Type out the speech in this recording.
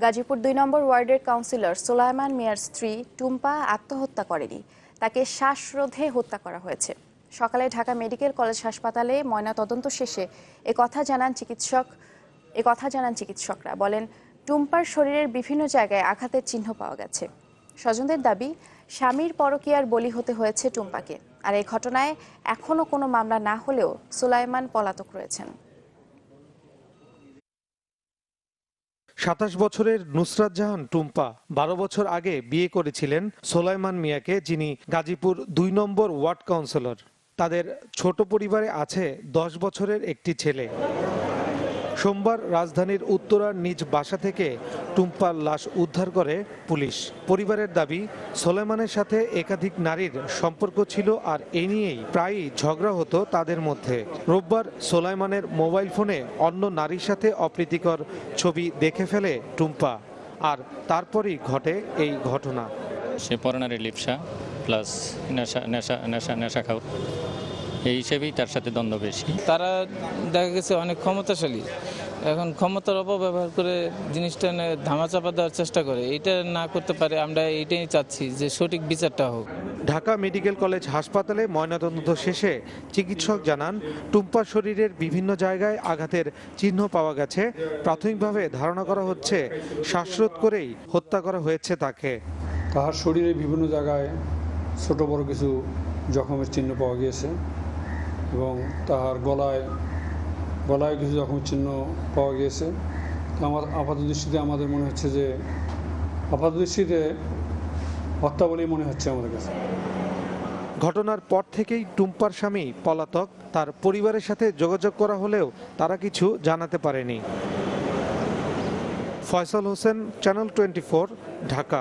গাজীপুর ২ নম্বর ওয়ার্ডের কাউন্সিলর সোলায়মান মিয়ার স্ত্রী টুম্পা আত্মহত্যা করেনি, তাকে শ্বাসরোধে হত্যা করা হয়েছে। সকালে ঢাকা মেডিকেল কলেজ হাসপাতালে ময়নাতদন্ত শেষে এ কথা জানান চিকিৎসকরা। বলেন, টুম্পার শরীরের বিভিন্ন জায়গায় আঘাতের চিহ্ন পাওয়া গেছে। স্বজনদের দাবি, স্বামীর পরকীয়ার বলি হতে হয়েছে টুম্পাকে। আর এই ঘটনায় এখনো কোনো মামলা না হলেও সোলায়মান পলাতক রয়েছেন। ২৭ বছরের নুসরাত জাহান টুম্পা ১২ বছর আগে বিয়ে করেছিলেন সোলায়মান মিয়াকে, যিনি গাজীপুর ২ নম্বর ওয়ার্ড কাউন্সিলর। তাদের ছোট পরিবারে আছে ১০ বছরের একটি ছেলে। সোমবার রাজধানীর উত্তরার নিজ বাসা থেকে টুম্পার লাশ উদ্ধার করে পুলিশ। পরিবারের দাবি, সোলায়মানের সাথে একাধিক নারীর সম্পর্ক ছিল, আর এ নিয়েই প্রায়ই ঝগড়া হতো তাদের মধ্যে। রোববার সোলায়মানের মোবাইল ফোনে অন্য নারীর সাথে অপ্রীতিকর ছবি দেখে ফেলে টুম্পা, আর তারপরই ঘটে এই ঘটনা। সে পরনারী লিপসা প্লাস নেশা খাও, এই হিসেবেই তার সাথে দ্বন্দ্ব বেশি। তারা দেখা গেছে অনেক ক্ষমতাশালী, এখন ক্ষমতার অপব্যবহার করে জিনিসটা ধামাচাপা দেওয়ার চেষ্টা করে। এটা না করতে পারে, আমরা এইটাই চাচ্ছি যে সঠিক বিচারটা হোক। ঢাকা মেডিকেল কলেজ হাসপাতালে ময়নাতদন্ত শেষে চিকিৎসক জানান, টুম্পার শরীরের বিভিন্ন জায়গায় আঘাতের চিহ্ন পাওয়া গেছে। প্রাথমিকভাবে ধারণা করা হচ্ছে শ্বাসরোধ করেই হত্যা করা হয়েছে তাকে। তাহার শরীরে বিভিন্ন জায়গায় ছোট বড় কিছু জখমের চিহ্ন পাওয়া গিয়েছে এবং তাহার গলায় কিছু জখমের চিহ্ন পাওয়া গিয়েছে। তো আমার আমাদের মনে হচ্ছে যে হত্যা বলেই মনে হচ্ছে আমাদের কাছে। ঘটনার পর থেকেই টুম্পার স্বামী পলাতক। তার পরিবারের সাথে যোগাযোগ করা হলেও তারা কিছু জানাতে পারেনি। ফয়সাল হোসেন, চ্যানেল 24, ঢাকা।